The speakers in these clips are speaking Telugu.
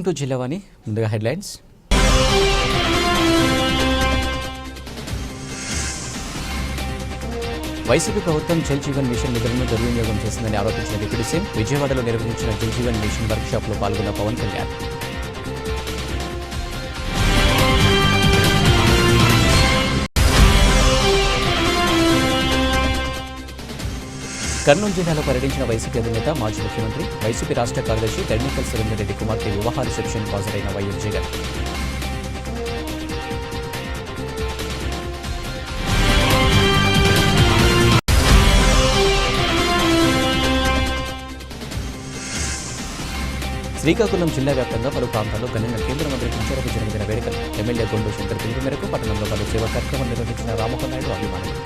Welcome to Jillavani. ముందుగా హెడ్లైన్స్. వైసీపీ ప్రభుత్వం జల్ జీవన్ మిషన్ నిధులను దుర్వినియోగం చేసిందని ఆరోపించిన డిప్యూటీ సీఎం. విజయవాడలో నిర్వహించిన జల్ జీవన్ మిషన్ వర్క్షాప్లో పాల్గొన్న పవన్ కళ్యాణ్. కర్నూలు జిల్లాలో పర్యటించిన వైసీపీ అధినేత మాజీ ముఖ్యమంత్రి, వైసీపీ రాష్ట్ర కార్యదర్శి టెక్నికల్ సురేందర్ రెడ్డి కుమార్తె వివాహ రిసెప్షన్ హాజరైన వైఎస్ జగన్. శ్రీకాకుళం జిల్లా వ్యాప్తంగా పలు ప్రాంతాల్లో ఘనంగా కేంద్ర మంత్రి కించరపు జన్మదిన వేడుకలు. ఎమ్మెల్యే గొండు శంకర్ పిలుపు మేరకు పట్టణంలో పలు సేవా కార్యక్రమాలు నిర్వహించిన రామ్మోహన్ నాయుడు అభిమానులు.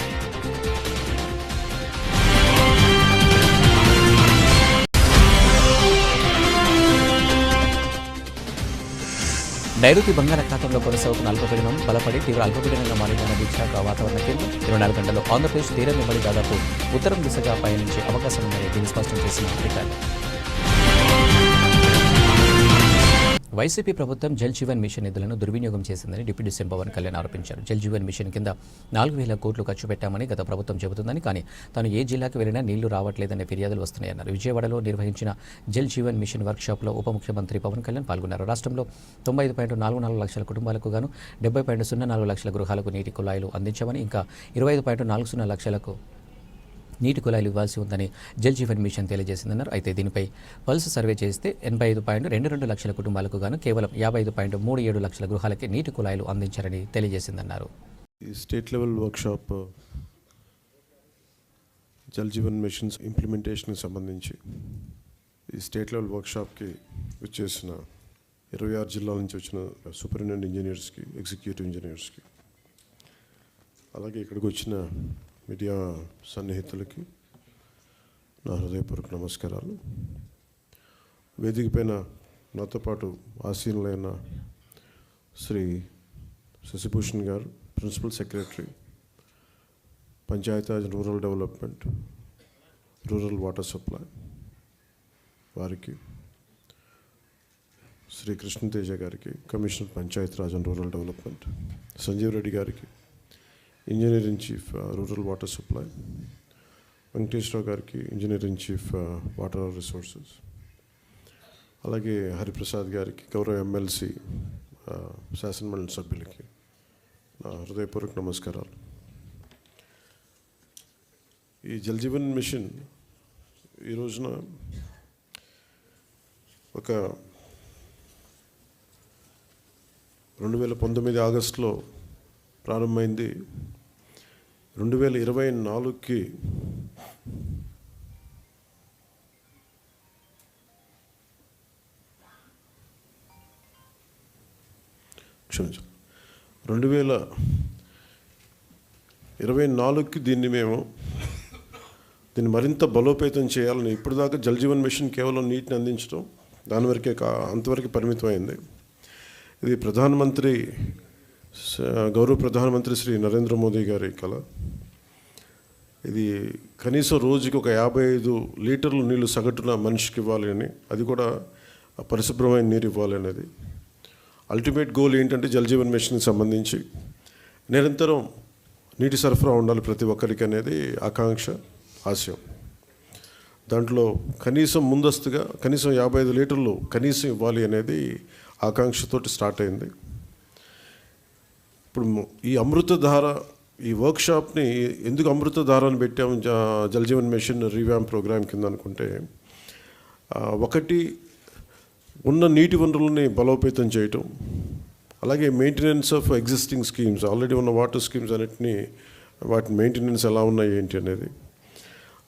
నైరుతి బంగాళాఖాతంలో కొనసాగుతున్న అల్పపీడనం బలపడి తీవ్ర అల్పపీడనంగా మారిందన్న విశాఖ వాతావరణ కేంద్రం 24 గంటల్లో ఆంధ్రప్రదేశ్ తీరం వెంబడి దాదాపు ఉత్తరం దిశగా పయనించే అవకాశం ఉందని దీన్ని స్పష్టం చేసిన అధికారులు. వైసీపీ ప్రభుత్వం జల్ జీవన్ మిషన్ నిధులను దుర్వినియోగం చేసిందని డిప్యూటీ సీఎం పవన్ కళ్యాణ్ ఆరోపించారు. జల్ జీవన్ మిషన్ కింద 4,000 కోట్లు ఖర్చు పెట్టామని గత ప్రభుత్వం చెబుతుందని, కానీ తాను ఏ జిల్లాకు వెళ్లినా నీళ్లు రావట్లేదనే ఫిర్యాదులు వస్తున్నాయన్నారు. విజయవాడలో నిర్వహించిన జల్ జీవన్ మిషన్ వర్క్షాప్లో ఉప ముఖ్యమంత్రి పవన్ కళ్యాణ్ పాల్గొన్నారు. రాష్ట్రంలో 95.44 లక్షల కుటుంబాలకు గాను 70.04 లక్షల గృహాలకు నీటి కుళాయిలు అందించామని, ఇంకా 25.40 లక్షలకు నీటి కుళాయిలు ఇవ్వాల్సి ఉందని జల్ జీవన్ మిషన్ తెలియజేసిందన్నారు. అయితే దీనిపై పల్స్ సర్వే చేస్తే 85.22 లక్షల కుటుంబాలకు గాను కేవలం 55.37 లక్షల గృహాలకి నీటి కుళాయిలు అందించారని తెలియజేసిందన్నారు. ఈ state level workshop Jal Jeevan missions ఇంప్లిమెంటేషన్కి సంబంధించి ఈ స్టేట్ లెవెల్ వర్క్షాప్కి వచ్చేసిన 26 జిల్లాల నుంచి వచ్చిన సూపరింటెండెంట్ ఇంజనీర్స్కి, ఎగ్జిక్యూటివ్ ఇంజనీర్స్కి, అలాగే ఇక్కడికి వచ్చిన మీడియా సన్నిహితులకి నా హృదయపూర్వక నమస్కారాలు. వేదిక పైన నాతో పాటు ఆసీనులైన శ్రీ శశిభూషణ్ గారు, principal secretary, Panchayati Raj rural development, rural water supply వారికి, శ్రీ కృష్ణతేజ గారికి, commissioner Panchayati Raj and rural development, Sanjeev Reddy గారికి, engineer in chief rural water supply, Venkateswararao గారికి, engineer in chief water resources, అలాగే హరిప్రసాద్ గారికి, గౌరవ ఎమ్మెల్సీ శాసనమండలి సభ్యులకి నా హృదయపూర్వక నమస్కారాలు. ఈ జల్ జీవన్ మిషన్ ఈ రోజున ఒక 2019 ఆగస్టులో ప్రారంభమైంది. 2024కి క్షమించాలి 2024కి దీన్ని మరింత బలోపేతం చేయాలని. ఇప్పటిదాకా జల్ జీవన్ మిషన్ కేవలం నీటిని అందించడం దాని వరకే అంతవరకు పరిమితమైంది. ఇది గౌరవ ప్రధానమంత్రి శ్రీ నరేంద్ర మోదీ గారి కళ. ఇది కనీసం రోజుకి ఒక 55 లీటర్ల నీళ్లు సగటున మనిషికి ఇవ్వాలి అని, అది కూడా పరిశుభ్రమైన నీరు ఇవ్వాలి అనేది అల్టిమేట్ గోల్. ఏంటంటే జల్ జీవన్ మిషన్కి సంబంధించి నిరంతరం నీటి సరఫరా ఉండాలి ప్రతి ఒక్కరికి అనేది ఆకాంక్ష, ఆశయం. దాంట్లో కనీసం ముందస్తుగా కనీసం 55 లీటర్లు కనీసం ఇవ్వాలి అనేది ఆకాంక్షతోటి స్టార్ట్ అయింది. ఇప్పుడు ఈ అమృతధార ఈ వర్క్షాప్ని ఎందుకు అమృతధారని పెట్టాము Jal Jeevan mission revamp program కింద అనుకుంటే, ఒకటి ఉన్న నీటి వనరులని బలోపేతం చేయటం, అలాగే maintenance of existing schemes, already ఉన్న వాటర్ స్కీమ్స్ అన్నిటినీ వాటి మెయింటెనెన్స్ ఎలా ఉన్నాయి ఏంటి అనేది,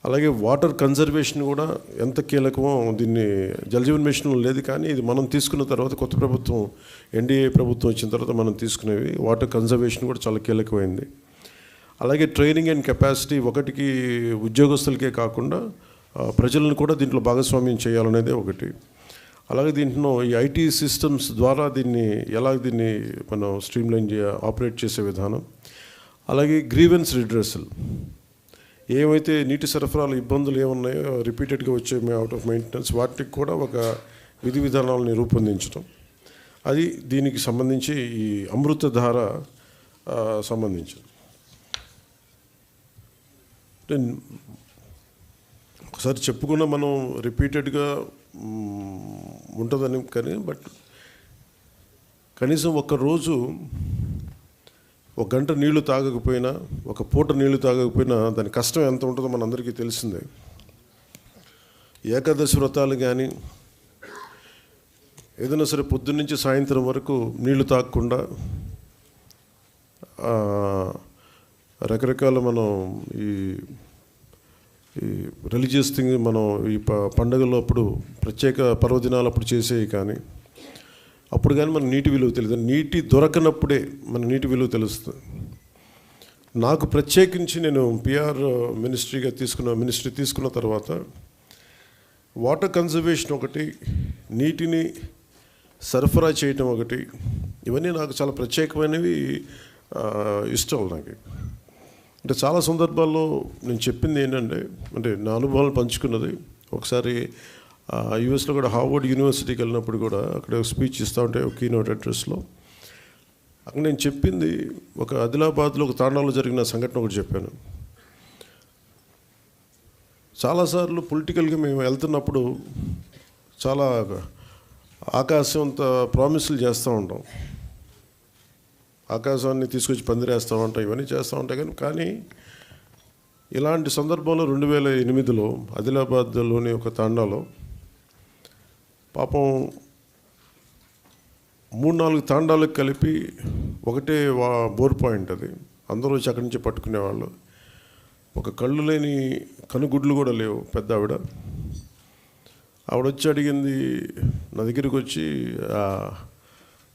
అలాగే వాటర్ కన్జర్వేషన్ కూడా ఎంత కీలకమో దీన్ని జల్ జీవన్ మిషన్లో లేదు, కానీ ఇది మనం తీసుకున్న తర్వాత కొత్త ప్రభుత్వం ఎన్డీఏ ప్రభుత్వం వచ్చిన తర్వాత మనం తీసుకునేవి వాటర్ కన్జర్వేషన్ కూడా చాలా కీలకమైంది. అలాగే ట్రైనింగ్ అండ్ కెపాసిటీ, ఒకటికి ఉద్యోగస్తులకే కాకుండా ప్రజలను కూడా దీంట్లో భాగస్వామ్యం చేయాలనేదే ఒకటి. అలాగే దీంట్లో ఈ ఐటీ సిస్టమ్స్ ద్వారా దీన్ని మనం స్ట్రీమ్లైన్ ఆపరేట్ చేసే విధానం, అలాగే గ్రీవెన్స్ రిడ్రెసల్, ఏమైతే నీటి సరఫరాలు ఇబ్బందులు ఏమున్నాయో రిపీటెడ్గా వచ్చే అవుట్ ఆఫ్ మెయింటెనెన్స్, వాటికి కూడా ఒక విధి విధానాలని రూపొందించడం. అది దీనికి సంబంధించి ఈ అమృతధార సంబంధించి ఒకసారి చెప్పుకున్న మనం రిపీటెడ్గా ఉంటుందని కానీ బట్ కనీసం ఒక్కరోజు ఒక గంట నీళ్లు తాగకపోయినా ఒక పూట నీళ్లు తాగకపోయినా దాని కష్టం ఎంత ఉంటుందో మనందరికీ తెలిసిందే. ఏకాదశి వ్రతాలు కానీ ఏదైనా సరే పొద్దున్నుంచి సాయంత్రం వరకు నీళ్లు తాగకుండా రకరకాల మనం ఈ రిలీజియస్ థింగ్ మనం ఈ పండుగల్లో అప్పుడు ప్రత్యేక పర్వదినాలప్పుడు చేసేవి కానీ అప్పుడు కానీ మన నీటి విలువ తెలియదు. నీటి దొరకనప్పుడే మన నీటి విలువ తెలుస్తుంది. నాకు ప్రత్యేకించి నేను పిఆర్ మినిస్ట్రీ తీసుకున్న తర్వాత వాటర్ కన్జర్వేషన్ ఒకటి, నీటిని సరఫరా చేయటం ఒకటి, ఇవన్నీ నాకు చాలా ప్రత్యేకమైనవి ఇష్టం నాకు. అంటే చాలా సందర్భాల్లో నేను చెప్పింది ఏంటంటే అంటే నా అనుభవాలు పంచుకున్నది. ఒకసారి యూఎస్లో కూడా హార్వర్డ్ యూనివర్సిటీకి వెళ్ళినప్పుడు కూడా అక్కడ స్పీచ్ ఇస్తూ ఉంటే ఒక కీనోట్ అడ్రస్లో అక్కడ నేను చెప్పింది ఒక ఆదిలాబాద్లో ఒక తాండాలో జరిగిన సంఘటన ఒకటి చెప్పాను. చాలాసార్లు పొలిటికల్గా మేము వెళ్తున్నప్పుడు చాలా ఆకాశంత ప్రామిసులు చేస్తూ ఉంటాం, ఆకాశాన్ని తీసుకొచ్చి పందిరేస్తూ ఉంటాం, ఇవన్నీ చేస్తూ ఉంటాయి. కానీ ఇలాంటి సందర్భంలో 2008లో ఆదిలాబాద్లోని ఒక తాండాలో పాపం 3-4 తాండాలకు కలిపి ఒకటే బోర్ పాయింట్, అది అందరూ వచ్చి అక్కడి నుంచి పట్టుకునేవాళ్ళు. ఒక కళ్ళు లేని కనుగుడ్లు కూడా లేవు. పెద్ద ఆవిడ వచ్చి అడిగింది, నా దగ్గరికి వచ్చి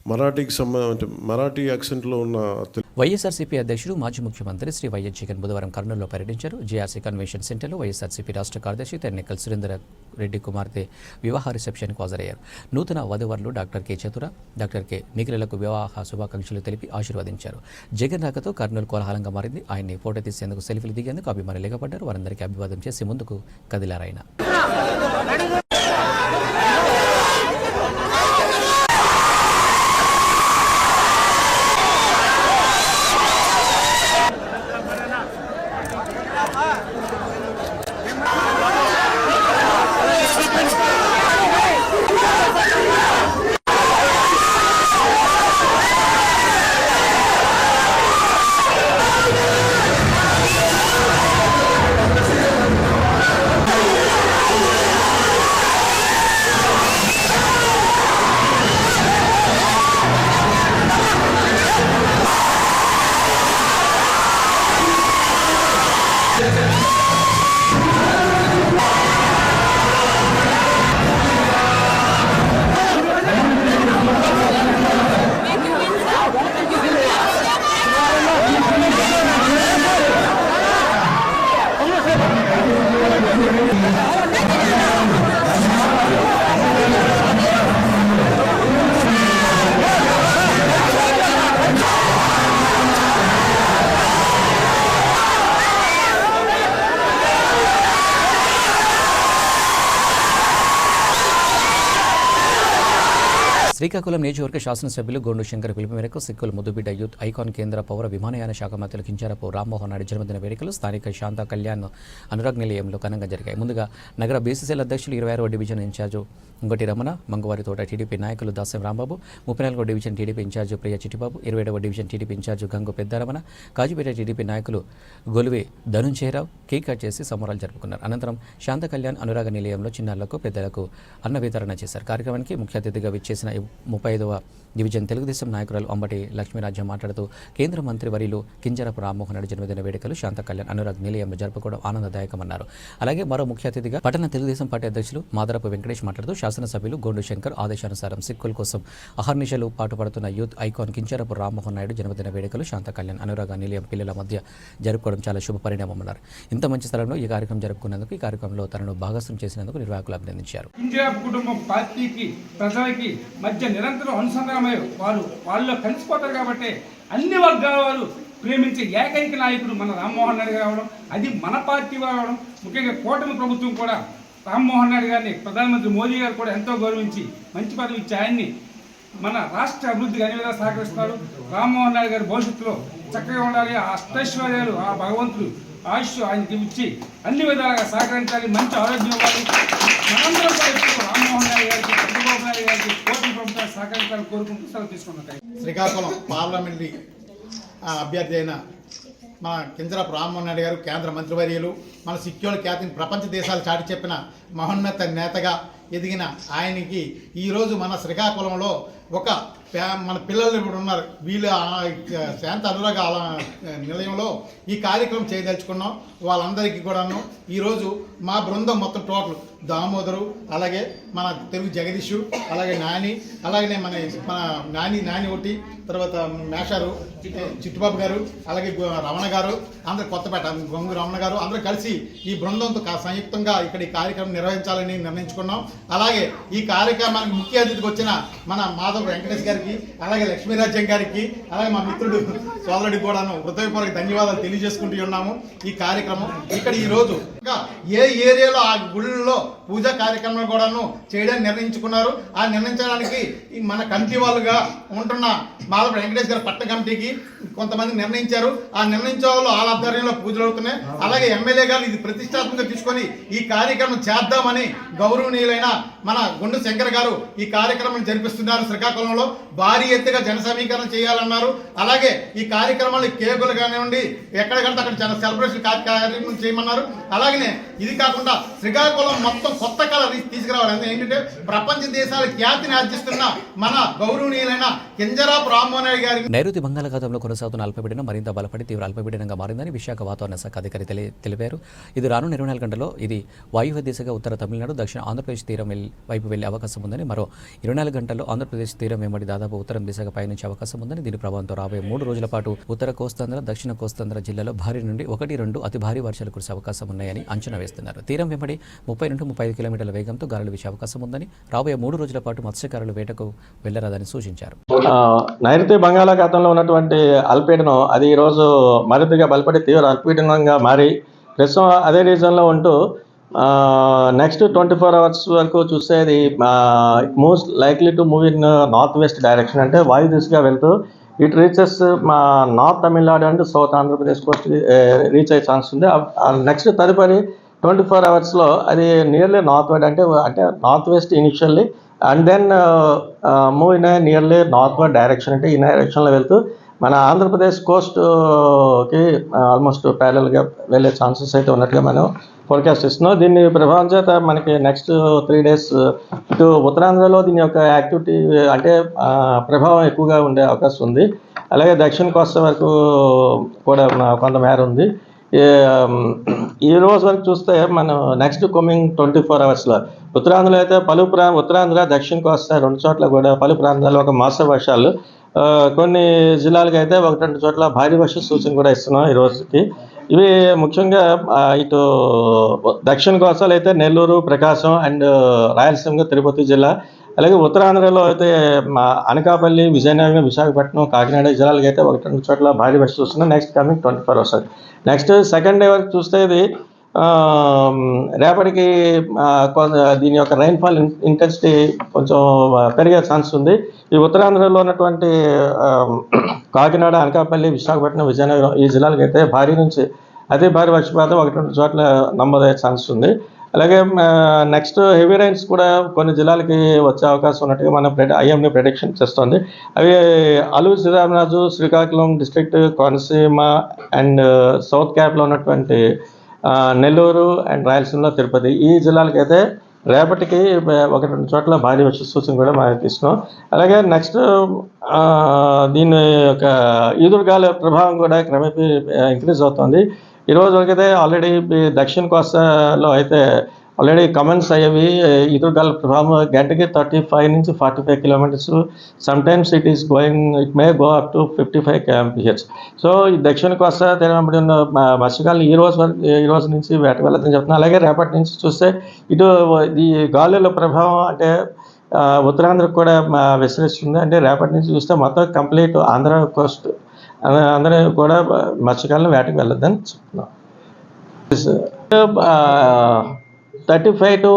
మరాఠీ యాక్సెంట్లో ఉన్న వైఎస్ఆర్సీపీ అధ్యక్షుడు మాజీ ముఖ్యమంత్రి శ్రీ వైఎస్ జగన్ బుధవారం కర్నూలులో పర్యటించారు. జేఆర్సీ కన్వెన్షన్ సెంటర్లో వైఎస్ఆర్సీపీ రాష్ట్ర కార్యదర్శి తెన్నెక్కల సురేందర్ రెడ్డి కుమార్తె వివాహ రిసెప్షన్కు హాజరయ్యారు. నూతన వధువరులు డాక్టర్ కె చతుర, డాక్టర్ కె నిఖిలకు వివాహ శుభాకాంక్షలు తెలిపి ఆశీర్వదించారు. జగన్ రాకతో కర్నూలు కోలాహలంగా మారింది. ఆయన్ని ఫోటో తీసేందుకు సెల్ఫీలు దిగేందుకు అభిమానులు ఎగపడ్డారు. వారందరికీ అభివాదం చేసి ముందుకు కదిలారాయన. శ్రీకాకుళం నియోజకవర్గ శాసనసభ్యులు గోండు శంకర్ పిలుపు మేరకు సిక్కుల ముద్దుబిడ్డ యూత్ ఐకాన్ కేంద్ర పౌర విమానయాన శాఖ మంత్రులు కింజరాపు రామ్మోహన్ నాయుడు జన్మదిన వేడుకలు స్థానిక శాంతా కళ్యాణ్ అనురాగ్ నిలయంలో ఘనంగా జరిగాయి. ముందుగా నగర బీసీసీఎల్ అధ్యక్షులు 26వ division incharge Ungati Ramana, Mangavari Thota TDP నాయకులు దాసం రాంబాబు, 34వ division TDP incharge Priya Chittibabu, 27వ division TDP incharge Gangu Peddaramana, Kazipet TDP నాయకులు గొలువే ధనుంజయరావు కేక్ కట్ చేసి సంబరాలు జరుపుకున్నారు. అనంతరం శాంత కళ్యాణ్ అనురాగ నిలయంలో చిన్నారులకు పెద్దలకు అన్న వితరణ చేశారు. కార్యక్రమానికి ముఖ్య అతిథిగా విచ్చేసిన 35వ డివిజన్ తెలుగుదేశం నాయకురాలు అంబటి లక్ష్మీరాజ్యం మాట్లాడుతూ కేంద్ర మంత్రి వర్యులు కింజరాపు రామ్మోహన్ నాయుడు జన్మదిన వేడుకలు శాంత కళ్యాణ్ అనురాగ్ నిలయంలో జరుపుకోవడం ఆనందదాయకమన్నారు. అలాగే మరో ముఖ్య అతిథిగా పట్టణ తెలుగుదేశం పార్టీ అధ్యక్షులు మాదరపు వెంకటేష్ మాట్లాడుతూ శాసనసభ్యులు గోండు శంకర్ ఆదేశానుసారం సిక్కుల కోసం అహర్నిశలు పాటుపడుతున్న యూత్ ఐకాన్ కింజరాపు రామ్మోహన్ నాయుడు జన్మదిన వేడుకలు శాంత కళ్యాణ్ అనురాగ నిలయం పిల్లల మధ్య జరుపుకోవడం చాలా శుభ పరిణామమన్నారు. ఇంత మంచి స్థలంలో ఈ కార్యక్రమం జరుపుకున్నందుకు, ఈ కార్యక్రమంలో తనను భాగస్వామ్యం చేసినందుకు నిర్వాహకులు అభినందించారు. కుటుంబం పార్టీకి ప్రజలకి మధ్య నిరంతరం అనుసంధానమై వాళ్ళలో కలిసిపోతారు కాబట్టి అన్ని వర్గాల వారు ప్రేమించే ఏకైక నాయకుడు మన రామ్మోహన్ నాయుడు రావడం, అది మన పార్టీ రావడం, ముఖ్యంగా కూటమి ప్రభుత్వం కూడా రామ్మోహన్ నాయుడు గారిని ప్రధానమంత్రి మోదీ గారు కూడా ఎంతో గౌరవించి మంచి పదవి ఇచ్చి ఆయన్ని మన రాష్ట్ర అభివృద్ధికి అన్ని విధాలు సహకరిస్తున్నారు. రామ్మోహన్ నాయుడు గారి భవిష్యత్తులో చక్కగా ఉండాలి, ఆ అష్టైశ్వర్యాలు ఆ భగవంతుడు ఆయుష్ ఆయనకి ఇచ్చి అన్ని విధాలుగా సహకరించాలి, మంచి ఆరోగ్యం ఇవ్వాలి. మనందరం కూడా ఇప్పుడు రామ్మోహన్ నాయుడు గారికి, చంద్రబాబు నాయుడు గారికి, కోటి ప్రభుత్వాన్ని సహకరించాలని కోరుకుంటూ సెలవు తీసుకున్నట్టు. శ్రీకాకుళం పార్లమెంటరీ అభ్యర్థి అయిన మన కింజరాపు రామ్మోహన్ నాయుడు గారు, కేంద్ర మంత్రివర్యులు, మన సిక్యోల ఖ్యాతిని ప్రపంచ దేశాలు చాటి చెప్పిన మహోన్నత నేతగా ఎదిగిన ఆయనకి ఈరోజు మన శ్రీకాకుళంలో ఒక మన పిల్లలు ఇప్పుడు ఉన్నారు, వీళ్ళ శాంత అనురాగ నిలయంలో ఈ కార్యక్రమం చేయదలుచుకున్నాం. వాళ్ళందరికీ కూడాను ఈరోజు మా బృందం మొత్తం టోటల్ దామోదరు, అలాగే మన తెలుగు జగదీషు, అలాగే నాని, అలాగే మన నాని ఒకటి, తర్వాత మేషారు చిట్టుబాబు గారు, అలాగే రమణ గారు, అందరు కొత్తపేట గొంగు రమణ గారు, అందరూ కలిసి ఈ బృందంతో సంయుక్తంగా ఇక్కడ ఈ కార్యక్రమం నిర్వహించాలని నిర్ణయించుకున్నాం. అలాగే ఈ కార్యక్రమానికి ముఖ్య అతిథికి వచ్చిన మన మాధవ్ వెంకటేష్ గారికి, అలాగే లక్ష్మీరాజ్యం గారికి, అలాగే మా మిత్రుడు సోదరుడికి కూడాను హృదయపూర్వక ధన్యవాదాలు తెలియజేసుకుంటూ ఉన్నాము. ఈ కార్యక్రమం ఇక్కడ ఈ రోజు ఏ ఏరియాలో ఆ గుళ్ళలో పూజా కార్యక్రమాలు కూడాను చేయడానికి నిర్ణయించుకున్నారు. ఆ నిర్ణయించడానికి మన కమిటీ వాళ్ళుగా ఉంటున్న మాధవ వెంకటేష్ గారు పట్ట కమిటీకి కొంతమంది నిర్ణయించారు. ఆ నిర్ణయించే వాళ్ళు వాళ్ళ ఆధ్వర్యంలో పూజలు అవుతున్నాయి. అలాగే ఎమ్మెల్యే గారు ఇది ప్రతిష్టాత్మకంగా తీసుకొని ఈ కార్యక్రమం చేద్దామని గౌరవనీయులైన మన గుండు శంకర్ గారు ఈ కార్యక్రమం జరిపిస్తున్నారు. శ్రీకాకుళంలో భారీ ఎత్తుగా జన సమీకరణ చేయాలన్నారు. అలాగే ఈ కార్యక్రమాలు కేకులు కానివ్వండి, ఎక్కడ కడితే అక్కడ సెలబ్రేషన్ కార్యక్రమం చేయమన్నారు. అలాగనే ఇది కాకుండా శ్రీకాకుళం మొత్తం కొత్త కళ తీసుకురావాలి. ఏంటంటే ప్రపంచ దేశాల ఖ్యాతిని ఆర్జిస్తున్న మన గౌరవనీయులైన కింజరాపు రామ్మోహన్ నాయుడు గారి నైరుతి బంగాళాఖాతంలో కొనసాగుతున్న అల్పపీడనం మరింత బలపడి తీవ్ర అల్పపీడనంగా మారిందని విశాఖ వాతావరణ శాఖ అధికారి తెలిపారు. ఇది రానున్న 24 గంటల్లో ఇది వాయువ్య దిశగా ఉత్తర తమిళనాడు, దక్షిణ ఆంధ్రప్రదేశ్ తీరం వైపు వెళ్లే అవకాశం ఉందని, మరో 24 గంటల్లో ఆంధ్రప్రదేశ్ తీరం వెంబడి దాదాపు ఉత్తరం దిశగా పయనించే అవకాశం ఉందని, దీని ప్రభావంతో రాబోయే 3 రోజుల పాటు ఉత్తర కోస్తాంధ్ర, దక్షిణ కోస్తాంధ్ర జిల్లాలో భారీ నుండి 1-2 అతి భారీ వర్షాలు కురిసే అవకాశం ఉన్నాయని అంచనా వేస్తున్నారు. తీరం వెంబడి 30-35 కిలోమీటర్ల వేగంతో గాలులు వీచే అవకాశం ఉందని, రాబోయే 3 రోజుల పాటు మత్స్యకారులు వేటకు వెళ్లరాదని సూచించారు. నైరుతి బంగాళాఖాతంలో ఉన్నటువంటి అల్పపీడనం అది ఈరోజు మరింతగా బలపడి తీవ్ర అల్పపీడనంగా మారి ప్రస్తుతం అదే రీజన్లో ఉంటూ నెక్స్ట్ 24 అవర్స్ వరకు చూస్తే అది most likely to move in north west direction, అంటే వాయు దిశగా వెళ్తూ ఇట్ రీచెస్ మా north Tamil Nadu and south Andhra Pradesh coast reach అయ్యే ఛాన్స్ ఉంది. నెక్స్ట్ తదుపరి 24 అవర్స్లో అది నియర్లీ నార్త్ వర్డ్ అంటే north west initially and then move in nearly northward direction, అంటే ఈ డైరెక్షన్లో వెళ్తూ మన ఆంధ్రప్రదేశ్ కోస్ట్కి ఆల్మోస్ట్ ప్యారల్గా వెళ్ళే ఛాన్సెస్ అయితే ఉన్నట్టుగా మనం ఫోర్కాస్ట్ ఇస్తున్నాం. దీన్ని ప్రభావం చేత మనకి నెక్స్ట్ 3 days ఇటు ఉత్తరాంధ్రలో దీని యొక్క యాక్టివిటీ అంటే ప్రభావం ఎక్కువగా ఉండే అవకాశం ఉంది. అలాగే దక్షిణ కోస్తా వరకు కూడా కొంతమేర ఉంది. ఈ రోజు వరకు చూస్తే మనం నెక్స్ట్ కమింగ్ 24 అవర్స్లో ఉత్తరాంధ్రలో అయితే ఉత్తరాంధ్ర, దక్షిణ కోస్తా 2 చోట్ల కూడా పలు ప్రాంతాల్లో ఒక మోస్తరు వర్షాలు, కొన్ని జిల్లాలకు అయితే 1-2 చోట్ల భారీ వర్ష సూచన కూడా ఇస్తున్నాం ఈ రోజుకి. ఇవి ముఖ్యంగా ఇటు దక్షిణ కోస్తాలో అయితే నెల్లూరు, ప్రకాశం అండ్ రాయలసీమ, తిరుపతి జిల్లా, అలాగే ఉత్తరాంధ్రలో అయితే అనకాపల్లి, విజయనగరం, విశాఖపట్నం, కాకినాడ జిల్లాలకు అయితే 1-2 చోట్ల భారీ వర్షం చూస్తున్నాం next coming 24 hours. Next second day వరకు చూస్తే ఇది రేపటికి దీని యొక్క రైన్ఫాల్ ఇంటెన్సిటీ కొంచెం పెరిగే ఛాన్స్ ఉంది. ఈ ఉత్తరాంధ్రలో ఉన్నటువంటి కాకినాడ, అనకాపల్లి, విశాఖపట్నం, విజయనగరం ఈ జిల్లాలకు అయితే భారీ నుంచి అతి భారీ వర్షపాతం 1-2 చోట్ల నమోదయ్యే ఛాన్స్ ఉంది. అలాగే నెక్స్ట్ హెవీ రైన్స్ కూడా కొన్ని జిల్లాలకి వచ్చే అవకాశం ఉన్నట్టుగా మన ఐఎండీ ప్రెడిక్షన్ చేస్తుంది. అవి Alluri Sitaramaraju, Srikakulam district, Konaseema and south క్యాప్లో ఉన్నటువంటి నెల్లూరు అండ్ రాయలసీమలో, తిరుపతి ఈ జిల్లాలకైతే రేపటికి 1-2 చోట్ల భారీ వర్ష సూచన కూడా మనం తీసుకున్నాం. అలాగే నెక్స్ట్ దీని యొక్క ఈదురుగాలి ప్రభావం కూడా క్రమేపీ ఇంక్రీజ్ అవుతుంది. ఈరోజు వరకైతే ఆల్రెడీ దక్షిణ కోస్తాలో అయితే ఆల్రెడీ కమెంట్స్ అయ్యేవి. ఈదురుగాలి ప్రభావం గంటకి 35 నుంచి 45 kilometres, sometimes it may go up to 55 kmph. So ఈ దక్షిణ కోస్తా తెరవబడి ఉన్న మత్స్యకారులు ఈ రోజు నుంచి వేట వెళ్ళదని చెప్తున్నాను. అలాగే రేపటి నుంచి చూస్తే ఇటు ఈ గాలుల ప్రభావం అంటే ఉత్తరాంధ్రకు కూడా విస్తరిస్తుంది. అంటే రేపటి నుంచి చూస్తే మొత్తం కంప్లీట్ ఆంధ్ర కోస్ట్ అందరూ కూడా మత్స్యకారులను వేటకు వెళ్ళొద్దని చెప్తున్నాం. 35 to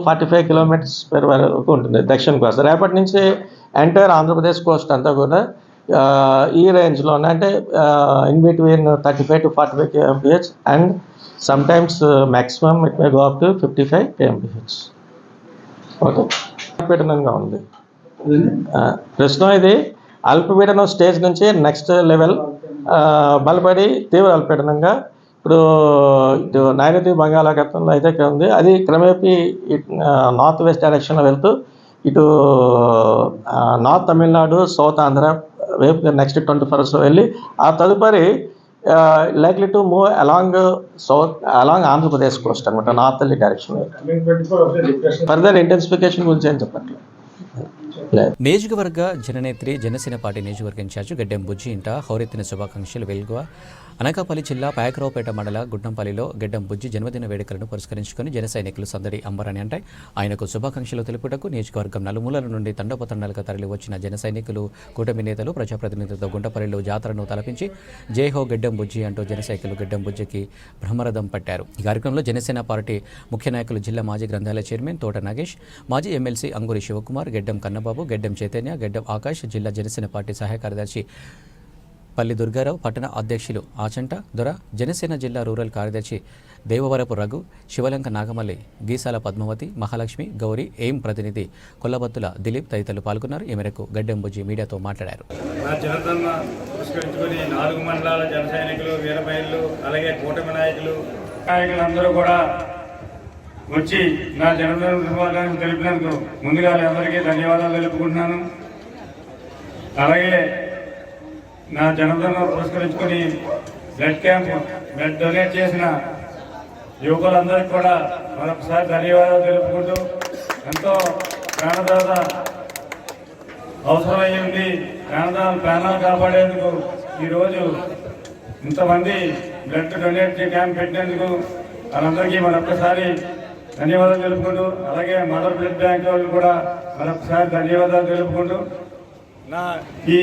45 కిలోమీటర్స్ per వరకు ఉంటుంది దక్షిణ కోస్ట్. రేపటి నుంచి ఎంటైర్ ఆంధ్రప్రదేశ్ కోస్ట్ అంతా కూడా ఈ రేంజ్లోనే, అంటే in between 35 to 45 kmph and sometimes maximum it may go up to 55 kmph. Okay, అల్పపీడనంగా ఉంది. ప్రస్తుతం ఇది అల్పపీడనం స్టేజ్ నుంచి నెక్స్ట్ లెవెల్ బలపడి తీవ్ర అల్పపీడనంగా ఇప్పుడు ఇటు నైరుతి బంగాళాఖాతంలో అయితే ఉంది. అది క్రమేపీ నార్త్ వెస్ట్ డైరెక్షన్లో వెళ్తూ ఇటు నార్త్ తమిళనాడు, సౌత్ ఆంధ్ర వైపు నెక్స్ట్ 24 hours వెళ్ళి ఆ తదుపరి likely to move along Andhra Pradesh Coast అనమాట, నార్త్ డైరెక్షన్. ఫర్దర్ ఇంటెన్సిఫికేషన్ గురించి ఏం చెప్పట్లేదు. నియోజకవర్గ జననేత్రి జనసేన పార్టీ నియోజకవర్గ ఇన్ఛార్జి గడ్డెం బుజ్జి ఇంట హౌరెత్తిన శుభాకాంక్షలు వెలుగువ. అనకాపల్లి జిల్లా పాయకరావుపేట మండల గుడ్డంపల్లిలో గడ్డెం బుజ్జి జన్మదిన వేడుకలను పురస్కరించుకుని జన సైనికులు సందడి అంబరాని అంటాయి. ఆయనకు శుభాకాంక్షలు తెలుపుటకు నియోజకవర్గం నలుమూలల నుండి తండోపతండాలుగా తరలి వచ్చిన జన సైనికులు, కూటమి నేతలు, ప్రజాప్రతినిధులతో గుంటపల్లిలో జాతరను తలపించి జై హో గడ్డెం బుజ్జి అంటూ జన సైనికులు గడ్డెం బుజ్జికి బ్రహ్మరథం పట్టారు. ఈ కార్యక్రమంలో జనసేన పార్టీ ముఖ్య నాయకులు జిల్లా మాజీ గ్రంథాలయ చైర్మన్ తోట నాగేష్, మాజీ ఎమ్మెల్సీ అంగూరి శివకుమార్, గడ్డెం కన్నబాబు, గడ్డెం చైతన్య, గడ్డెం ఆకాష్, జిల్లా జనసేన పార్టీ సహాయ కార్యదర్శి పల్లి దుర్గారావు, పట్టణ అధ్యక్షులు ఆచంట దొర, జనసేన జిల్లా రూరల్ కార్యదర్శి దేవవరపు రఘు, శివలంక నాగమల్లి, గీసాల పద్మావతి, మహాలక్ష్మి, గౌరీ, ఎయిం ప్రతినిధి కొల్లబత్తుల దిలీప్ తదితరులు పాల్గొన్నారు. ఈ మేరకు గడ్డెం బుజ్జి మీడియాతో మాట్లాడారు. నా జనతన్న పురస్కరించుకొని 4 మండలాల జన సైనికులు, వీరబైళ్ళు, అలాగే కూటమి నాయకులందరూ కూడా వచ్చి నా జనతన శుభాకాంక్షలు తెలిపినందుకు ముందుగా అందరికీ ధన్యవాదాలు తెలుపుకుంటున్నాను. అలాగే నా జనతను పురస్కరించుకొని బ్లడ్ డొనేట్ చేసిన యువకులందరికీ కూడా మరొకసారి ధన్యవాదాలు తెలుపుకుంటూ, ఎంతో ప్రాణదాత అవసరమై ఉంది, ప్రాణాలు కాపాడేందుకు ఈరోజు ఇంతమంది బ్లడ్ డొనేట్ క్యాంప్ పెట్టినందుకు వాళ్ళందరికీ మరొకసారి ధన్యవాదాలు తెలుపుకుంటూ, అలాగే మదర్ బ్లడ్ బ్యాంక్ వాళ్ళు కూడా మరొకసారి ధన్యవాదాలు తెలుపుకుంటూ, నా ఈ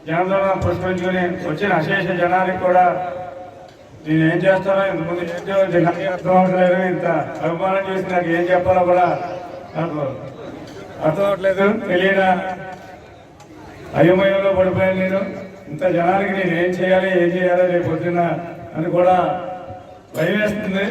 జనదనం పురస్కరించుకొని వచ్చిన అశేష జనానికి కూడా నేను ఏం చేస్తానో ఇంతకుముందు ఏంటో నాకు అర్థం అవ్వట్లేదు. ఇంత అభిమానం చేసి నాకు ఏం చెప్పాలో కూడా నాకు అర్థం అవ్వట్లేదు. తెలియని అయోమయంలో పడిపోయాను నేను. ఇంత జనానికి నేను ఏం చేయాలో రేపు పొద్దున్న అని కూడా భయం వేస్తుంది.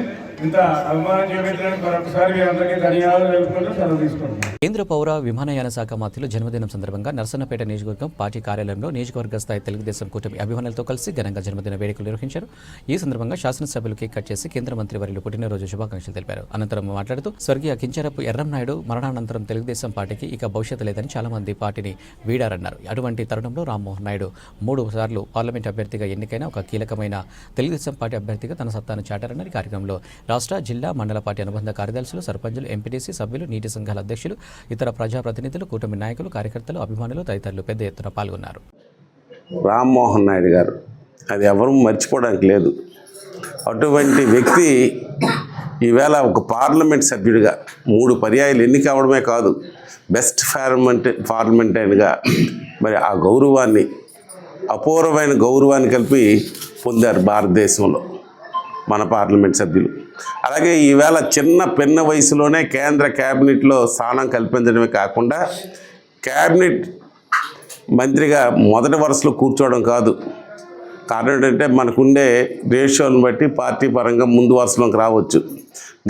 ఇంత అభిమానం చూపించడానికి మరొకసారి మీ అందరికీ ధన్యవాదాలు తెలుపుకుంటూ సెలవు తీసుకుంటున్నాను. కేంద్ర పౌర విమానయాన శాఖ మంత్రులు జన్మదినం సందర్భంగా నర్సన్నపేట నియోజకవర్గం పార్టీ కార్యాలయంలో నియోజకవర్గ స్థాయి తెలుగుదేశం కూటమి అభిమానులతో కలిసి ఘనంగా జన్మదిన వేడుకలు నిర్వహించారు. ఈ సందర్భంగా శాసనసభ్యులు కేక్ కట్ చేసి కేంద్ర మంత్రి వర్యులు పుట్టినరోజు శుభాకాంక్షలు తెలిపారు. అనంతరం మాట్లాడుతూ స్వర్గీయ కించరపు ఎర్రంనాయుడు మరణానంతరం తెలుగుదేశం పార్టీకి ఇక భవిష్యత్తు లేదని చాలా మంది పార్టీని వీడారన్నారు. అటువంటి తరుణంలో రామ్మోహన్ నాయుడు 3 సార్లు పార్లమెంట్ అభ్యర్థిగా ఎన్నికైన ఒక కీలకమైన తెలుగుదేశం పార్టీ అభ్యర్థిగా తన సత్తాను చాటారన్నారు. కార్యక్రమంలో రాష్ట్ర, జిల్లా, మండల పార్టీ అనుబంధ కార్యదర్శులు, సర్పంచులు, ఎంపీటీసీ సభ్యులు, నీటి సంఘాల అధ్యక్షులు, ఇతర ప్రజాప్రతినిధులు, కూటమి నాయకులు, కార్యకర్తలు, అభిమానులు తదితరులు పెద్ద ఎత్తున పాల్గొన్నారు. రామ్మోహన్ నాయుడు గారు అది ఎవరూ మర్చిపోవడానికి లేదు. అటువంటి వ్యక్తి ఈవేళ ఒక పార్లమెంట్ సభ్యుడిగా 3 పర్యాయాలు ఎన్నిక అవడమే కాదు, బెస్ట్ పార్లమెంటరీగా మరి ఆ గౌరవాన్ని, అపూర్వమైన గౌరవాన్ని కలిపి పొందారు భారతదేశంలో మన పార్లమెంట్ సభ్యులు. అలాగే ఈవేళ చిన్న వయసులోనే కేంద్ర క్యాబినెట్లో స్థానం కల్పించడమే కాకుండా క్యాబినెట్ మంత్రిగా మొదటి వరుసలో కూర్చోవడం కాదు. కారణం ఏంటంటే మనకుండే రేషియోని బట్టి పార్టీ పరంగా ముందు వరుసలోకి రావచ్చు,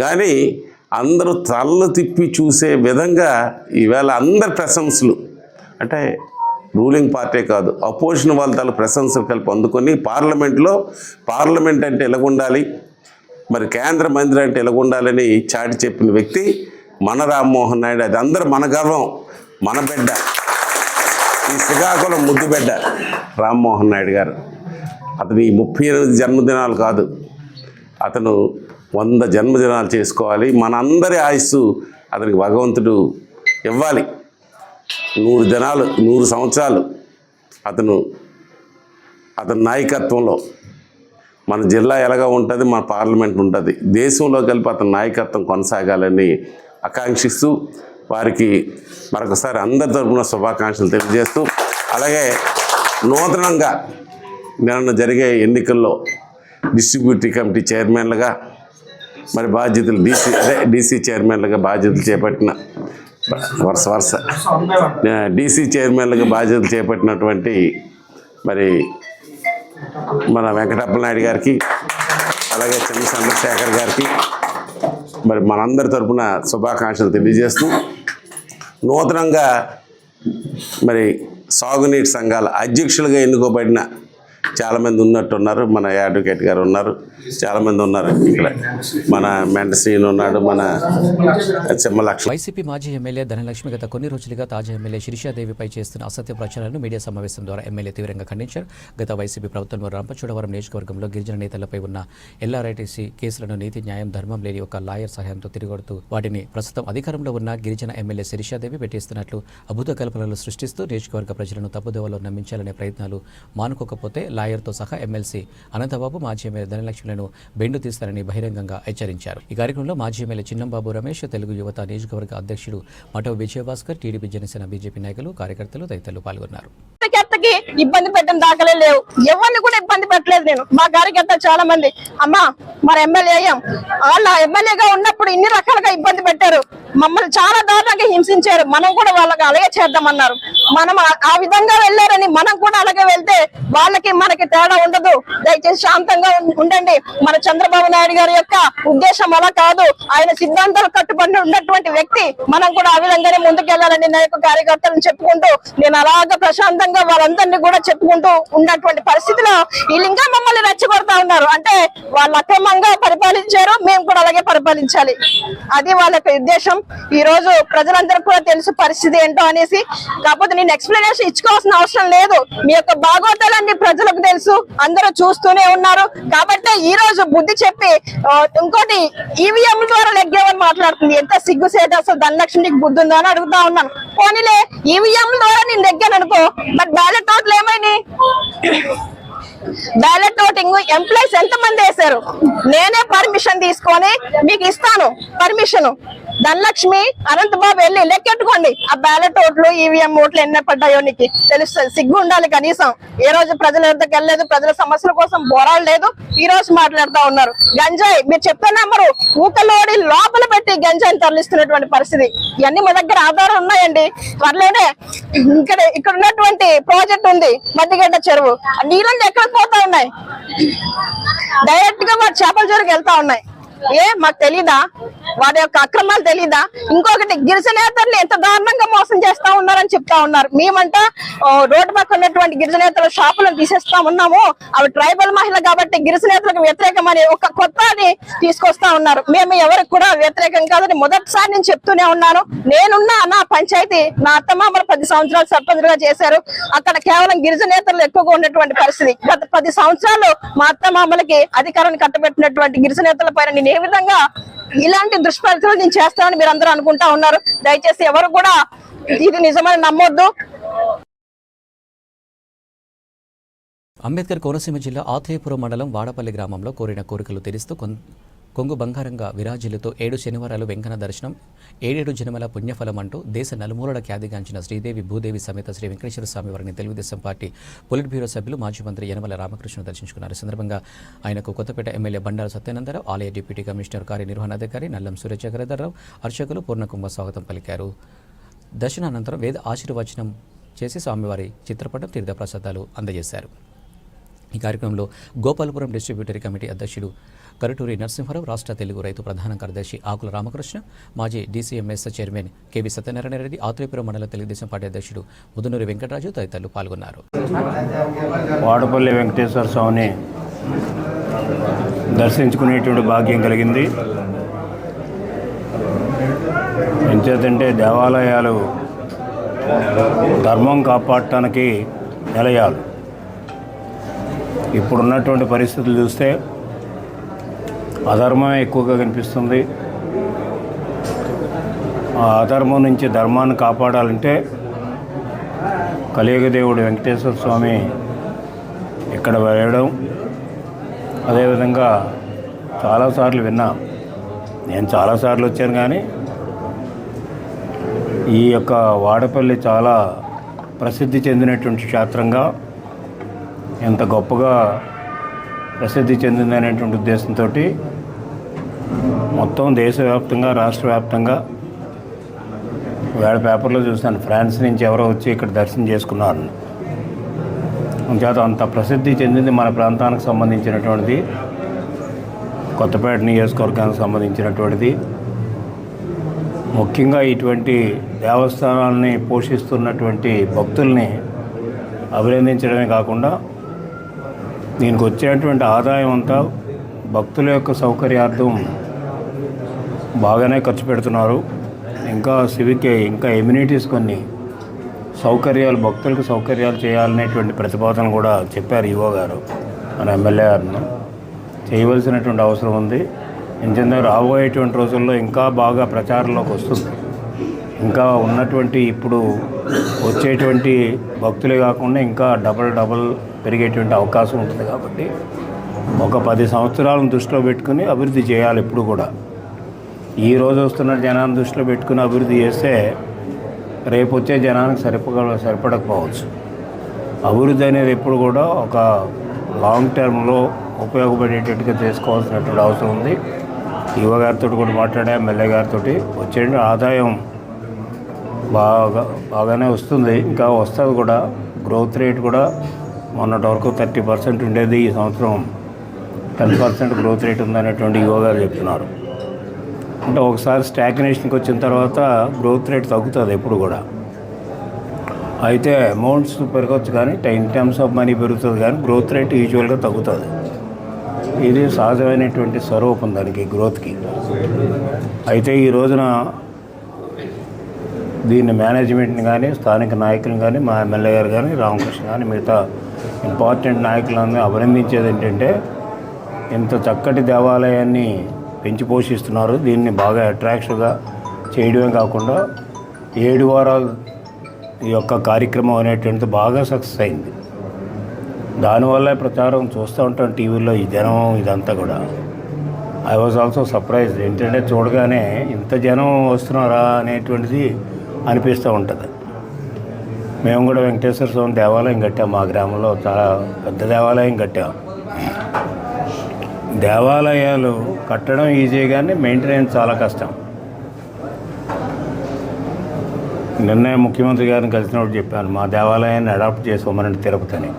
కానీ అందరూ తలలు తిప్పి చూసే విధంగా ఈవేళ అందరి ప్రశంసలు, అంటే రూలింగ్ పార్టీ కాదు అపోజిషన్ వాళ్ళ ప్రశంసలు కలిపి అందుకొని పార్లమెంట్ అంటే ఎలాగుండాలి, మరి కేంద్ర మంత్రి అంటే ఎలాగుండాలని చాటి చెప్పిన వ్యక్తి మన రామ్మోహన్ నాయుడు. అది అందరూ మన గర్వం, మన బిడ్డ, ఈ శ్రీకాకుళం ముద్దు బిడ్డ రామ్మోహన్ నాయుడు గారు. అతను ఈ 38 జన్మదినాలు కాదు, అతను 100 జన్మదినాలు చేసుకోవాలి. మనందరి ఆయుస్సు అతనికి భగవంతుడు ఇవ్వాలి. 100 సంవత్సరాలు అతని నాయకత్వంలో మన జిల్లా ఎలాగా ఉంటుంది, మన పార్లమెంట్ ఉంటుంది, దేశంలో కలిపి అతని నాయకత్వం కొనసాగాలని ఆకాంక్షిస్తూ వారికి మరొకసారి అందరి తరపున శుభాకాంక్షలు తెలియజేస్తూ, అలాగే నూతనంగా నిన్న జరిగే ఎన్నికల్లో డిస్ట్రిబ్యూటివ్ కమిటీ చైర్మన్లుగా మరి బాధ్యతలు డీసీ చైర్మన్లుగా బాధ్యతలు చేపట్టిన వరుస డీసీ చైర్మన్లుగా బాధ్యతలు చేపట్టినటువంటి మరి మన వెంకటప్పలనాయుడు గారికి, అలాగే చిన్న చంద్రశేఖర్ గారికి మరి మనందరి తరపున శుభాకాంక్షలు తెలియజేస్తూ, నూతనంగా మరి సాగునీటి సంఘాల అధ్యక్షులుగా ఎన్నుకోబడిన చాలామంది ఉన్నట్టున్నారు. మన అడ్వకేట్ గారు ఉన్నారు, చాలామంది ఉన్నారు. ఇక్కడ మన మెండశ్రీని ఉన్నాడు, మన సింహలక్ష్మి. వైసీపీ మాజీ ఎమ్మెల్యే ధనలక్ష్మి గత కొన్ని రోజులుగా తాజా ఎమ్మెల్యే శిరీషాదేవిపై చేస్తున్న అసత్య ప్రచారాలను మీడియా సమావేశం ద్వారా ఎమ్మెల్యే తీవ్రంగా ఖండించారు. గత వైసీపీ ప్రభుత్వంలో రంపచోడవరం నియోజకవర్గంలో గిరిజన నేతలపై ఉన్న ఎల్ఆర్ఐటీసీ కేసులను నీతి, న్యాయం, ధర్మం లేని ఒక లాయర్ సహాయంతో తిరగొడుతూ వాటిని ప్రస్తుతం అధికారంలో ఉన్న గిరిజన ఎమ్మెల్యే శిరీషాదేవి పెట్టిస్తున్నట్లు అభూత కల్పనలు సృష్టిస్తూ నియోజకవర్గ ప్రజలను తప్పుదోవలో నమ్మించాలనే ప్రయత్నాలు మానుకోకపోతే లాయర్తో సహా ఎమ్మెల్సీ అనంతబాబు, మాజీ ఎమ్మెల్యే ధనలక్ష్మిలను బెండు తీస్తారని బహిరంగంగా హెచ్చరించారు. ఈ కార్యక్రమంలో మాజీ ఎమ్మెల్యే చిన్నంబాబు రమేష్, తెలుగు యువత నియోజకవర్గ అధ్యక్షుడు మఠవ విజయభాస్కర్, టీడీపీ, జనసేన, బీజేపీ నాయకులు, కార్యకర్తలు తదితరులు పాల్గొన్నారు. ఇబ్బంది పెట్టడం దాఖలే లేవు, ఎవరిని కూడా ఇబ్బంది పెట్టలేదు. నేను మా కార్యకర్త చాలా మంది అమ్మా మరి ఎమ్మెల్యే అయ్యాం, వాళ్ళ ఎమ్మెల్యేగా ఉన్నప్పుడు ఇన్ని రకాలుగా ఇబ్బంది పెట్టారు, మమ్మల్ని చాలా దారుణంగా హింసించారు, మనం కూడా వాళ్ళకి అలాగే చేద్దామన్నారు. మనం ఆ విధంగా వెళ్ళారని మనం కూడా అలాగే వెళ్తే వాళ్ళకి మనకి తేడా ఉండదు. దయచేసి శాంతంగా ఉండండి. మన చంద్రబాబు నాయుడు గారి యొక్క ఉద్దేశం అలా కాదు, ఆయన సిద్ధాంతాలు కట్టుబడి ఉన్నటువంటి వ్యక్తి. మనం కూడా ఆ విధంగానే ముందుకెళ్లాలని నా యొక్క కార్యకర్తలను చెప్పుకుంటూ నేను అలాగా ప్రశాంతంగా వాళ్ళందరినీ కూడా చెప్పుకుంటూ ఉన్నటువంటి పరిస్థితిలో వీళ్ళు ఇంకా మమ్మల్ని రెచ్చగొడతా ఉన్నారు. అంటే వాళ్ళు అక్రమంగా పరిపాలించారు, మేము కూడా అలాగే పరిపాలించాలి, అది వాళ్ళ యొక్క ఉద్దేశం. ఈ రోజు ప్రజలందరూ కూడా తెలుసు పరిస్థితి ఏంటో అనేసి. కాకపోతే నేను ఎక్స్ప్లెనేషన్ ఇచ్చుకోవాల్సిన అవసరం లేదు. మీ యొక్క భాగవతాలన్నీ ప్రజలకు తెలుసు, అందరూ చూస్తూనే ఉన్నారు. కాబట్టి ఈ రోజు బుద్ధి చెప్పి ఇంకోటి ఈవీఎం ద్వారా లెగ్గామని మాట్లాడుతుంది. ఎంత సిగ్గుసేట అసలు ధనలక్ష్మికి బుద్ధి ఉందో అని అడుగుతా ఉన్నాను. పోనీలే ఈవీఎం ద్వారా నేను లెగ్గాను అనుకో, బట్ బ్యాలెట్ ఓట్లు ఏమైనాయి? బ్యాలెట్ ఓటింగ్ ఎంప్లాయీస్ ఎంతమంది వేశారు? నేనే పర్మిషన్ తీసుకొని మీకు ఇస్తాను పర్మిషన్. ధనలక్ష్మి, అనంతబాబు వెళ్ళి లెక్కెట్టుకోండి ఆ బ్యాలెట్ ఓట్లు, ఈవీఎం ఓట్లు ఎన్ని పడ్డాయో నీకు తెలుస్తుంది. సిగ్గు ఉండాలి కనీసం. ఏ రోజు ప్రజల వద్దకు వెళ్ళలేదు, ప్రజల సమస్యల కోసం పోరాడలేదు, ఈ రోజు మాట్లాడుతూ ఉన్నారు. గంజాయి మీరు చెప్తున్న నెంబరు ఊకలోడి లోపల పెట్టి గంజాయిని తరలిస్తున్నటువంటి పరిస్థితి. ఇవన్నీ మా దగ్గర ఆధారాలు ఉన్నాయండి. త్వరలోనే ఇక్కడ ఉన్నటువంటి ప్రాజెక్ట్ ఉంది మధ్యగడ్డ చెరువు, నీళ్ళని ఎక్కడ పోతా ఉన్నాయి, డైరెక్ట్ గా మా చేపల చెరువుకి వెళ్తా ఉన్నాయి. మాకు తెలీదా వారి యొక్క అక్రమాలు తెలీదా? ఇంకొకటి గిరిజనేతల్ని ఎంత దారుణంగా మోసం చేస్తా ఉన్నారని చెప్తా ఉన్నారు. మేమంట రోడ్డు పక్కన ఉన్నటువంటి గిరిజనేతల షాపులను తీసేస్తా ఉన్నాము, అవి ట్రైబల్ మహిళ కాబట్టి గిరిజనేతలకు వ్యతిరేకమని ఒక కొత్తని తీసుకొస్తా ఉన్నారు. మేము ఎవరికి కూడా వ్యతిరేకం కాదని మొదటిసారి నేను చెప్తూనే ఉన్నాను. నేనున్నా నా పంచాయతీ, నా అత్తమామలు 10 సంవత్సరాలు సర్పంచ్గా చేశారు. అక్కడ కేవలం గిరిజనేతలు ఎక్కువగా ఉన్నటువంటి పరిస్థితి. గత 10 సంవత్సరాలు మా అత్తమామలకి అధికారాన్ని కట్టబెట్టినటువంటి గిరిజనేతల పైన నేను ఏ విధంగా ఇలాంటి దుష్పరిస్థితులు నేను చేస్తానని మీరు అందరూ అనుకుంటా ఉన్నారు. దయచేసి ఎవరు కూడా ఇది నిజమని నమ్మొద్దు. అంబేద్కర్ కోనసీమ జిల్లా ఆత్రేయపురం మండలం వాడపల్లి గ్రామంలో కోరిన కోరికలు తీరుస్తూ కొంగు బంగారంగా విరాజిల్లుతో 7 శనివారాలు వెంకన్న దర్శనం, 7 జన్మల పుణ్యఫలం అంటూ దేశ నలుమూలల ఖ్యాతిగాంచిన శ్రీదేవి భూదేవి సమేత శ్రీ వెంకటేశ్వర స్వామి వారిని తెలుగుదేశం పార్టీ పొలిట్ బ్యూరో సభ్యులు మాజీ మంత్రి యనమల రామకృష్ణ దర్శించుకున్నారు. ఈ సందర్భంగా ఆయనకు కొత్తపేట ఎమ్మెల్యే బండారు సత్యానందరావు, ఆలయ డిప్యూటీ కమిషనర్ కార్యనిర్వహణాధికారి నల్లం సూర్యచక్రధర్రావు, అర్చకులు పూర్ణకుంభ స్వాగతం పలికారు. దర్శనానంతరం వేద ఆశీర్వచనం చేసి స్వామివారి చిత్రపటం, తీర్థప్రసాదాలు అందజేశారు. ఈ కార్యక్రమంలో గోపాలపురం డిస్ట్రిబ్యూటరీ కమిటీ అధ్యక్షుడు కరటూరి నరసింహారావు, రాష్ట్ర తెలుగు రైతు ప్రధాన కార్యదర్శి ఆకుల రామకృష్ణ, మాజీ DCMS chairman KV Satyanarayana Reddy, Atreyapuram మండల తెలుగుదేశం పార్టీ అధ్యక్షుడు ముదునూరి వెంకటరాజు తదితరులు పాల్గొన్నారు. వాడపల్లి వెంకటేశ్వర స్వామిని దర్శించుకునేటువంటి భాగ్యం కలిగింది. ఎంచేతంటే దేవాలయాలు ధర్మం కాపాడటానికి నిలయాలు. ఇప్పుడున్నటువంటి పరిస్థితులు చూస్తే అధర్మమే ఎక్కువగా కనిపిస్తుంది. ఆ అధర్మం నుంచి ధర్మాన్ని కాపాడాలంటే కలియుగ దేవుడు వెంకటేశ్వర స్వామి ఇక్కడ వెళ్ళడం, అదేవిధంగా చాలాసార్లు విన్నా. నేను చాలాసార్లు వచ్చాను, కానీ ఈ యొక్క వాడపల్లి చాలా ప్రసిద్ధి చెందినటువంటి క్షేత్రంగా, ఎంత గొప్పగా ప్రసిద్ధి చెందిందనేటువంటి ఉద్దేశంతో మొత్తం దేశవ్యాప్తంగా రాష్ట్ర వ్యాప్తంగా వేళ పేపర్లో చూశాను, ఫ్రాన్స్ నుంచి ఎవరో వచ్చి ఇక్కడ దర్శనం చేసుకున్నారు. అంచేత అంత ప్రసిద్ధి చెందింది మన ప్రాంతానికి సంబంధించినటువంటిది, కొత్తపేట నియోజకవర్గానికి సంబంధించినటువంటిది. ముఖ్యంగా ఇటువంటి దేవస్థానాలని పోషిస్తున్నటువంటి భక్తుల్ని అభినందించడమే కాకుండా దీనికి వచ్చేటువంటి ఆదాయం అంతా భక్తుల యొక్క సౌకర్యార్థం బాగానే ఖర్చు పెడుతున్నారు. ఇంకా ఇంకా ఎమ్యూనిటీస్ కొన్ని సౌకర్యాలు, భక్తులకు సౌకర్యాలు చేయాలనేటువంటి ప్రతిపాదన కూడా చెప్పారు ఈవో గారు, మన ఎమ్మెల్యే గారిని. చేయవలసినటువంటి అవసరం ఉంది. ఎందుకంటే రాబోయేటువంటి రోజుల్లో ఇంకా బాగా ప్రచారంలోకి వస్తుంది. ఇంకా ఉన్నటువంటి ఇప్పుడు వచ్చేటువంటి భక్తులే కాకుండా ఇంకా డబల్ పెరిగేటువంటి అవకాశం ఉంటుంది. కాబట్టి ఒక 10 సంవత్సరాలను దృష్టిలో పెట్టుకుని అభివృద్ధి చేయాలి. ఇప్పుడు కూడా ఈ రోజు వస్తున్న జనాన్ని దృష్టిలో పెట్టుకుని అభివృద్ధి చేస్తే రేపు వచ్చే జనానికి సరిపడకపోవచ్చు. అభివృద్ధి అనేది ఎప్పుడు కూడా ఒక లాంగ్ టర్మ్లో ఉపయోగపడేటట్టుగా చేసుకోవాల్సినటువంటి అవసరం ఉంది. యువ గారితో కూడా మాట్లాడా, ఎమ్మెల్యే గారితో. వచ్చే ఆదాయం బాగానే వస్తుంది, ఇంకా వస్తుంది కూడా. గ్రోత్ రేట్ కూడా మొన్నటి వరకు 30% ఉండేది, ఈ సంవత్సరం 10% గ్రోత్ రేట్ ఉందనేటువంటి యువ గారు చెప్తున్నారు. అంటే ఒకసారి స్టాగ్నేషన్కి వచ్చిన తర్వాత గ్రోత్ రేట్ తగ్గుతుంది ఎప్పుడు కూడా. అయితే అమౌంట్స్ పెరగవచ్చు కానీ ఇన్ టర్మ్స్ ఆఫ్ మనీ పెరుగుతుంది, కానీ గ్రోత్ రేట్ యూజువల్గా తగ్గుతుంది. ఇది సహజమైనటువంటి స్వరూపం దానికి, గ్రోత్కి. అయితే ఈ రోజున దీన్ని మేనేజ్మెంట్ని కానీ, స్థానిక నాయకులను కానీ, మా ఎమ్మెల్యే గారు కానీ, రామకృష్ణ కానీ, మిగతా ఇంపార్టెంట్ నాయకులను అభినందించేది ఏంటంటే ఇంత చక్కటి దేవాలయాన్ని పెంచి పోషిస్తున్నారు. దీన్ని బాగా అట్రాక్టివ్గా చేయడమే కాకుండా 7 వారాలు ఈ యొక్క కార్యక్రమం అనేటువంటిది బాగా సక్సెస్ అయింది. దానివల్ల ప్రచారం చూస్తూ ఉంటాం టీవీలో, ఈ జనం ఇదంతా కూడా. I was also surprised. ఏంటంటే చూడగానే ఇంత జనం వస్తున్నారా అనేటువంటిది అనిపిస్తూ ఉంటుంది. మేము కూడా వెంకటేశ్వర స్వామి దేవాలయం కట్టాం మా గ్రామంలో, చాలా పెద్ద దేవాలయం కట్టాం. దేవాలయాలు కట్టడం ఈజీ కానీ మెయింటెనెన్స్ చాలా కష్టం. నిన్న ముఖ్యమంత్రి గారిని కలిసినప్పుడు చెప్పాను, మా దేవాలయాన్ని అడాప్ట్ చేసుకోమని తిరుపతిని.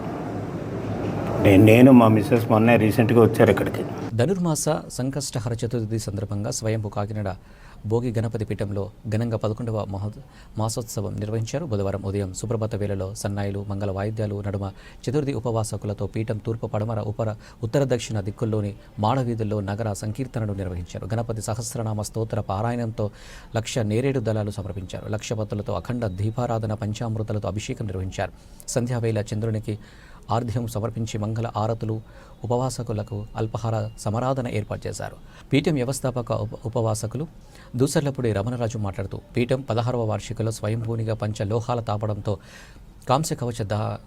నేను మా మిస్సెస్ మొన్న రీసెంట్గా వచ్చారు ఇక్కడికి. ధనుర్మాస సంకష్టహర చతుర్థి సందర్భంగా స్వయంభూ కాకినాడ భోగి గణపతి పీఠంలో ఘనంగా 11వ మాసోత్సవం నిర్వహించారు. బుధవారం ఉదయం సుప్రభాత వేళలో సన్నాయిలు, మంగళ వాయిద్యాలు నడుమ చతుర్థి ఉపవాసకులతో పీఠం తూర్పు, పడమర, ఉత్తర, దక్షిణ దిక్కుల్లోని మాడవీధుల్లో నగర సంకీర్తనను నిర్వహించారు. గణపతి సహస్రనామ స్తోత్ర పారాయణంతో 1,00,000 నేరేడు దళాలు సమర్పించారు. 1,00,000 భక్తులతో అఖండ దీపారాధన, పంచామృతాలతో అభిషేకం నిర్వహించారు. సంధ్యావేళ చంద్రునికి ఆర్ధ్యం సమర్పించి మంగళ ఆరతులు, ఉపవాసకులకు అల్పహార సమారాధన ఏర్పాటు చేశారు. పీఠం వ్యవస్థాపక ఉపవాసకులు దూసర్లపూడి రమణరాజు మాట్లాడుతూ, పీఠం 16వ వార్షికలో స్వయంభూనిగా పంచలోహాల తాపడంతో కాంస్య కవచ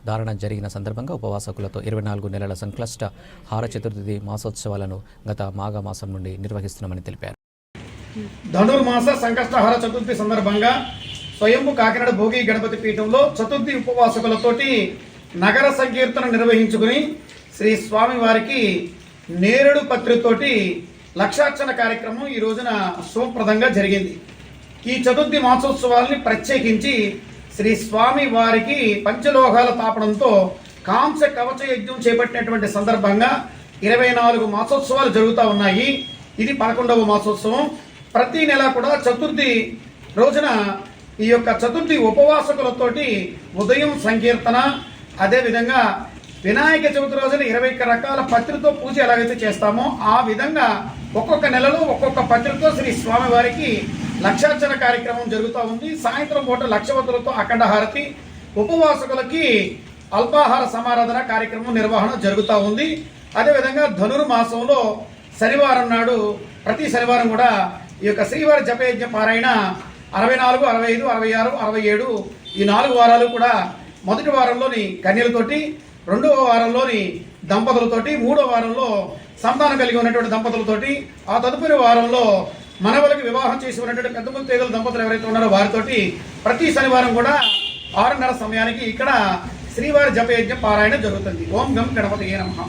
ధారణ జరిగిన సందర్భంగా ఉపవాసకులతో 24 నెలల సంక్లిష్ట హార చతుర్థి మాసోత్సవాలను గత మాఘమాసం నుండి నిర్వహిస్తున్నామని తెలిపారు. ధనుర్మాస సంకష్టహార చతుర్థి సందర్భంగా స్వయంభూ కాకినాడ భోగి గణపతి పీఠంలో చతుర్థి ఉపవాసకులతోటి నగర సంకీర్తన నిర్వహించుకుని శ్రీ స్వామి వారికి నేరేడు పత్రితోటి లక్షార్చన కార్యక్రమం ఈ రోజున శుభప్రదంగా జరిగింది. ఈ చతుర్థి మాసోత్సవాల్ని ప్రత్యేకించి శ్రీ స్వామి వారికి పంచలోహాల తాపడంతో కాంస్య కవచ యజ్ఞం చేపట్టినటువంటి సందర్భంగా 24 మాసోత్సవాలు జరుగుతూ ఉన్నాయి. ఇది 11వ మాసోత్సవం. ప్రతి నెల కూడా చతుర్థి రోజున ఈ యొక్క చతుర్థి ఉపవాసకులతోటి ఉదయం సంకీర్తన, అదేవిధంగా వినాయక చవితి రోజున 21 రకాల పత్రితో పూజ ఎలాగైతే చేస్తామో ఆ విధంగా ఒక్కొక్క నెలలో ఒక్కొక్క పత్రితో శ్రీ స్వామివారికి లక్షార్చన కార్యక్రమం జరుగుతూ ఉంది. సాయంత్రం పూట 1,00,000 భక్తులతో అఖండ హారతి, ఉపవాసకులకి అల్పాహార సమారాధన కార్యక్రమం నిర్వహణ జరుగుతూ ఉంది. అదేవిధంగా ధనుర్మాసంలో శనివారం నాడు ప్రతి శనివారం కూడా ఈ యొక్క శ్రీవారి జపయజ్ఞ పారాయణ 64, 65, 66, 67 ఈ 4 వారాలు కూడా మొదటి వారంలోని కన్యలతోటి, 2వ వారంలోని దంపతులతోటి, 3వ వారంలో సంతానం కలిగి ఉన్నటువంటి దంపతులతోటి, ఆ తదుపరి వారంలో మనవలకి వివాహం చేసి ఉన్నటువంటి పెద్ద తేదల దంపతులు ఎవరైతే ఉన్నారో వారితోటి ప్రతి శనివారం కూడా 6:30 సమయానికి ఇక్కడ శ్రీవారి జపయజ్ఞ పారాయణ జరుగుతుంది. ఓం గం గణపతియే నమః.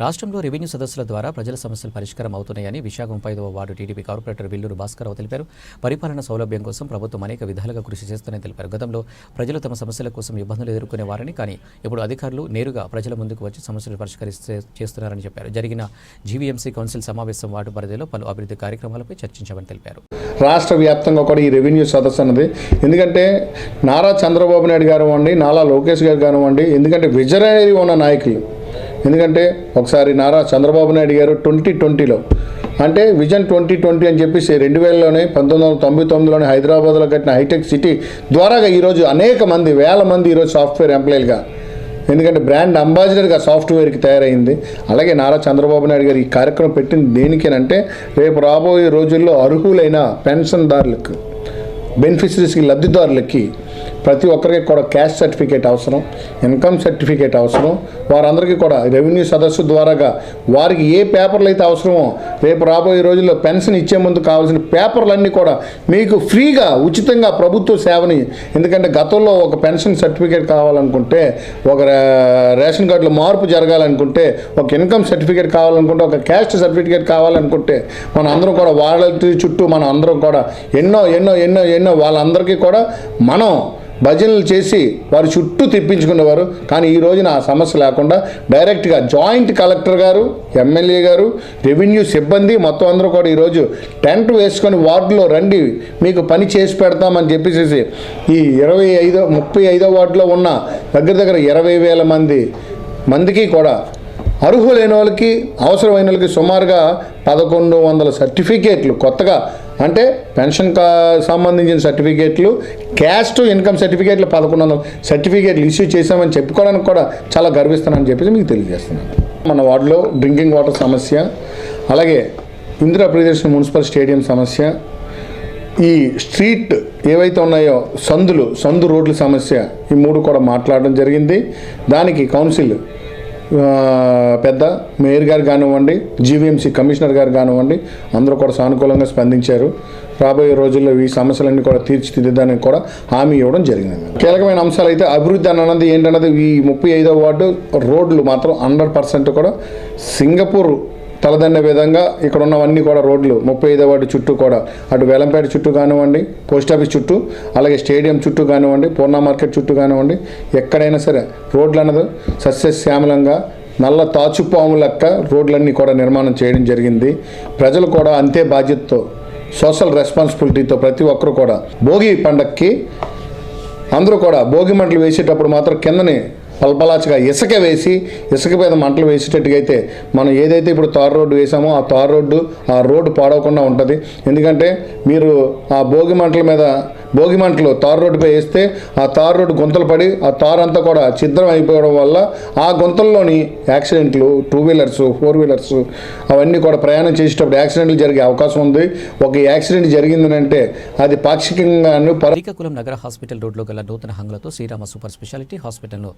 రాష్ట్రంలో రెవెన్యూ సదస్సుల ద్వారా ప్రజల సమస్యలు పరిష్కారం అవుతున్నాయని విశాఖ 35వ ward TDP corporator Villuru Bhaskararao తెలిపారు. పరిపాలన సౌలభ్యం కోసం ప్రభుత్వం అనేక విధాలుగా కృషి చేస్తుందని తెలిపారు. గతంలో ప్రజలు తమ సమస్యల కోసం ఇబ్బందులు ఎదుర్కొనేవారని, కానీ ఇప్పుడు అధికారులు నేరుగా ప్రజల ముందుకు వచ్చి సమస్యలు చేస్తున్నారని చెప్పారు. జరిగిన జీవీఎంసీ కౌన్సిల్ సమావేశం వార్డు పరిధిలో పలు అభివృద్ధి కార్యక్రమాలపై చర్చించామని తెలిపారు. రాష్ట్ర వ్యాప్తంగా కూడా ఈ రెవెన్యూ సదస్సు అన్నది ఎందుకంటే నారా చంద్రబాబు నాయుడు గారు అండి, నారా లోకేష్ గారు కానివ్వండి, ఎందుకంటే విజనరీ ఉన్న నాయకులు. ఎందుకంటే ఒకసారి నారా చంద్రబాబు నాయుడు గారు 2020లో అంటే విజన్ 2020 అని చెప్పేసి 2000లోనే 1999లోనే హైదరాబాద్లో కట్టిన హైటెక్ సిటీ ద్వారాగా ఈరోజు అనేక మంది వేల మంది ఈరోజు సాఫ్ట్వేర్ ఎంప్లాయీలుగా, ఎందుకంటే బ్రాండ్ అంబాసిడర్గా సాఫ్ట్వేర్కి తయారైంది. అలాగే నారా చంద్రబాబు నాయుడు గారు ఈ కార్యక్రమం పెట్టింది దేనికేనంటే రేపు రాబోయే రోజుల్లో అర్హులైన పెన్షన్దారులకు, బెనిఫిషరీస్కి, లబ్ధిదారులకి ప్రతి ఒక్కరికి కూడా క్యాస్ట్ సర్టిఫికేట్ అవసరం, ఇన్కమ్ సర్టిఫికేట్ అవసరం. వారందరికీ కూడా రెవెన్యూ సదస్సు ద్వారాగా వారికి ఏ పేపర్లు అయితే అవసరమో రేపు రాబోయే రోజుల్లో పెన్షన్ ఇచ్చే ముందు కావాల్సిన పేపర్లన్నీ కూడా మీకు ఫ్రీగా ఉచితంగా ప్రభుత్వ సేవని, ఎందుకంటే గతంలో ఒక పెన్షన్ సర్టిఫికేట్ కావాలనుకుంటే, ఒక రేషన్ కార్డులో మార్పు జరగాలనుకుంటే, ఒక ఇన్కమ్ సర్టిఫికేట్ కావాలనుకుంటే, ఒక క్యాస్ట్ సర్టిఫికేట్ కావాలనుకుంటే మన అందరం కూడా వాళ్ళ చుట్టూ మనం అందరం కూడా ఎన్నో వాళ్ళందరికీ కూడా మనం భజనలు చేసి వారి చుట్టూ తెప్పించుకునేవారు. కానీ ఈ రోజున ఆ సమస్య లేకుండా డైరెక్ట్గా జాయింట్ కలెక్టర్ గారు, ఎమ్మెల్యే గారు, రెవెన్యూ సిబ్బంది మొత్తం అందరూ కూడా ఈరోజు టెంట్ వేసుకొని వార్డులో రండి మీకు పని చేసి పెడతామని చెప్పేసి ఈ 35వ వార్డులో ఉన్న దగ్గర 20,000 మందికి కూడా అర్హులైన వాళ్ళకి, అవసరమైన వాళ్ళకి సుమారుగా 1100 సర్టిఫికేట్లు కొత్తగా, అంటే పెన్షన్ సంబంధించిన సర్టిఫికేట్లు, క్యాస్ట్ ఇన్కమ్ సర్టిఫికేట్లు 1100 సర్టిఫికేట్లు ఇష్యూ చేశామని చెప్పుకోవడానికి కూడా చాలా గర్విస్తున్నానని చెప్పేసి మీకు తెలియజేస్తున్నాను. మన వార్డులో డ్రింకింగ్ వాటర్ సమస్య, అలాగే ఇందిరా ప్రియదర్శిని మున్సిపల్ స్టేడియం సమస్య, ఈ స్ట్రీట్ ఏవైతే ఉన్నాయో సందు రోడ్ల సమస్య, ఈ 3 కూడా మాట్లాడడం జరిగింది. దానికి కౌన్సిల్ పెద్ద మేయర్ గారు కానివ్వండి, జీవీఎంసీ కమిషనర్ గారు కానివ్వండి, అందరూ కూడా సానుకూలంగా స్పందించారు. రాబోయే రోజుల్లో ఈ సమస్యలన్నీ కూడా తీర్చిదిద్దడానికి కూడా హామీ ఇవ్వడం జరిగింది. కీలకమైన అంశాలు అయితే అభివృద్ధి అన్నది ఏంటన్నది, ఈ 35వ వార్డు రోడ్లు మాత్రం 100% కూడా సింగపూర్ తలదన్నే విధంగా ఇక్కడ ఉన్నవన్నీ కూడా రోడ్లు 35వ వార్డు చుట్టూ కూడా, అటు వేలంపేట చుట్టూ కానివ్వండి, పోస్ట్ ఆఫీస్ చుట్టూ, అలాగే స్టేడియం చుట్టూ కానివ్వండి, పూర్ణ మార్కెట్ చుట్టూ కానివ్వండి, ఎక్కడైనా సరే రోడ్లు అన్నది సస్యశ్యామలంగా నల్ల తాచుపాము లెక్క రోడ్లన్నీ కూడా నిర్మాణం చేయడం జరిగింది. ప్రజలు కూడా అంతే బాధ్యతతో, సోషల్ రెస్పాన్సిబిలిటీతో ప్రతి ఒక్కరు కూడా భోగి పండక్కి అందరూ కూడా భోగి మంటలు వేసేటప్పుడు మాత్రం కిందని పల్పలాచగా ఇసుక వేసి, ఇసుక మీద మంటలు వేసేటట్టుగా అయితే మనం ఏదైతే ఇప్పుడు తార్ రోడ్డు వేసామో ఆ రోడ్డు పాడవకుండా ఉంటుంది. ఎందుకంటే మీరు ఆ భోగి మంటలు తార్ రోడ్డుపై వేస్తే ఆ తార్ రోడ్డు గుంతలు పడి ఆ తార్ అంతా కూడా ఛిద్రం అయిపోవడం వల్ల ఆ గుంతల్లోని యాక్సిడెంట్లు, 2 వీలర్స్ 4 వీలర్స్ అవన్నీ కూడా ప్రయాణం చేసేటప్పుడు యాక్సిడెంట్లు జరిగే అవకాశం ఉంది. ఒక యాక్సిడెంట్ జరిగిందంటే అది పాక్షికంగాను. శ్రీకాకుళం నగర హాస్పిటల్ రోడ్లో గల నూతన హంగులతో శ్రీరామ సూపర్ స్పెషాలిటీ హాస్పిటల్ను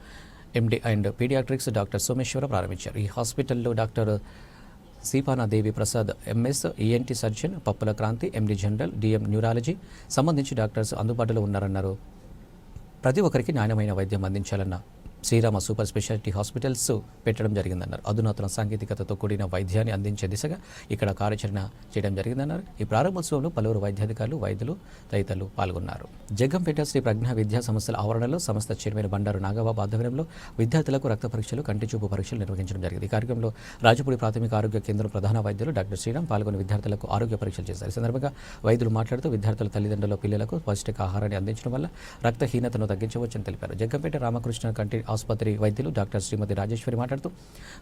MD and paediatrics doctor Someswara ప్రారంభించారు. ఈ హాస్పిటల్లో doctor Seepanadevi Prasad MS, ENT surgeon, Pappula Kranthi, MD general, DM neurology సంబంధించి డాక్టర్స్ అందుబాటులో ఉన్నారన్నారు. ప్రతి ఒక్కరికి నాణ్యమైన వైద్యం అందించాలన్న శ్రీరామ సూపర్ స్పెషాలిటీ హాస్పిటల్స్ పెట్టడం జరిగిందన్నారు. అధునాతన సాంకేతికతతో కూడిన వైద్యాన్ని అందించే దిశగా ఇక్కడ కార్యాచరణ చేయడం జరిగిందన్నారు. ఈ ప్రారంభోత్సవంలో పలువురు వైద్యాధికారులు, వైద్యులు తదితరులు పాల్గొన్నారు. జగ్గంపేట శ్రీ ప్రజ్ఞా విద్యా సంస్థల ఆవరణలో సంస్థ చైర్మన్ బండారు నాగబాబు ఆధ్వర్యంలో విద్యార్థులకు రక్త పరీక్షలు, కంటి చూపు పరీక్షలు నిర్వహించడం జరిగింది. ఈ కార్యక్రమంలో రాజపూడి ప్రాథమిక ఆరోగ్య కేంద్రం ప్రధాన వైద్యులు డాక్టర్ శ్రీరామ్ పాల్గొని విద్యార్థులకు ఆరోగ్య పరీక్షలు చేశారు. ఈ సందర్భంగా వైద్యులు మాట్లాడుతూ విద్యార్థుల తల్లిదండ్రుల పిల్లలకు పౌష్టికాహారాన్ని అందించడం వల్ల రక్తహీనతను తగ్గించవచ్చని తెలిపారు. జగ్గంపేట రామకృష్ణ కంటి ఆసుపత్రి వైద్యులు డాక్టర్ శ్రీమతి రాజేశ్వరి మాట్లాడుతూ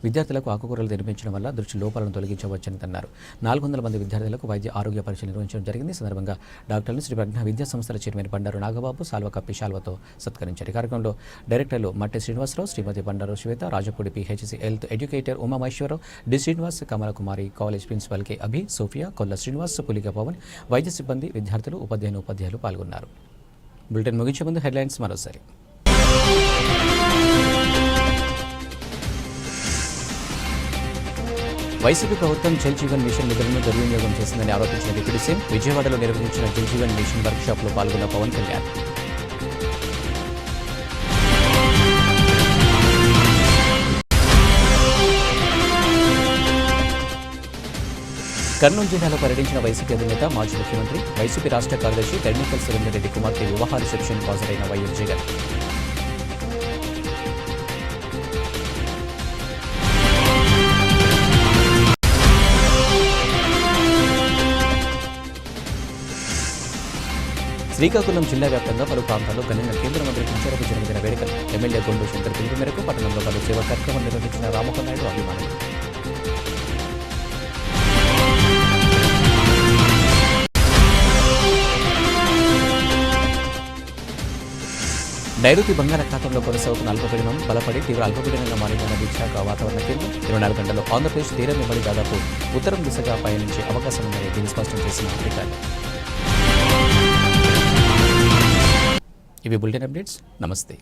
విద్యార్థులకు ఆకుకూరలు తినిపించడం వల్ల దృష్టి లోపాలను తొలగించవచ్చని అన్నారు. 400 మంది విద్యార్థులకు వైద్య ఆరోగ్య పరీక్షలు నిర్వహించడం జరిగింది. సందర్భంగా డాక్టర్లు శ్రీ ప్రజ్ఞా విద్యా సంస్థల చైర్మన్ బండారు నాగబాబు సాల్వ కప్పి శాల్వతో సత్కరించారు. ఈ కార్యక్రమంలో డైరెక్టర్లు Matti Srinivasarao, Srimati Bandaru Swetha, Rajapudi PHC health educator Umamaheswararao, D Srinivas, Kamalakumari, college principal K Abhi, Sophia, Kolla Srinivas, పులిక Pawan, వైద్య సిబ్బంది, విద్యార్థులు, ఉపాధ్యాయులు పాల్గొన్నారు. బులెటిన్ ముగించే ముందు హెడ్లైన్స్ మరోసారి. వైసీపీ ప్రభుత్వం జల్ జీవన్ మిషన్ నిధులను దుర్వినియోగం చేసిందని ఆరోపించిన డిప్యూటీ సీఎం. విజయవాడలో నిర్వహించిన జల్ జీవన్ మిషన్ వర్క్షాప్లో పాల్గొన్న పవన్ కళ్యాణ్. కర్నూలు జిల్లాలో పర్యటించిన వైసీపీ అధినేత మాజీ ముఖ్యమంత్రి వైసీపీ రాష్ట్ర కార్యదర్శి టెక్నికల్ సురేందర్ రెడ్డి కుమార్తె వివాహ రిసెప్షన్ హాజరైన వైఎస్ జగన్. శ్రీకాకుళం జిల్లా వ్యాప్తంగా పలు ప్రాంతాల్లో ఘనంగా కేంద్ర మంత్రి కించరపు జన్మదిన వేడుకలు. ఎమ్మెల్యే గొండు శంకర్ పిలుపు మేరకు పట్టణంలో పలు సేవా కార్యక్రమం నిర్వహించిన రామ్మోహన్ నాయుడు అభిమానులు. నైరుతి బంగాళాఖాతంలో కొనసాగుతున్న అల్పపీడనం బలపడి తీవ్ర అల్పపీడనంగా మారిందన్న విశాఖ వాతావరణ కేంద్రం 24 గంటల్లో ఆంధ్రప్రదేశ్ తీరం వెంబడి దాదాపు ఉత్తరం దిశగా పయనించే అవకాశం ఉందని దీన్ని స్పష్టం చేసిన అధికారులు. ఇవి బులెటిన్ అప్డేట్స్. నమస్తే.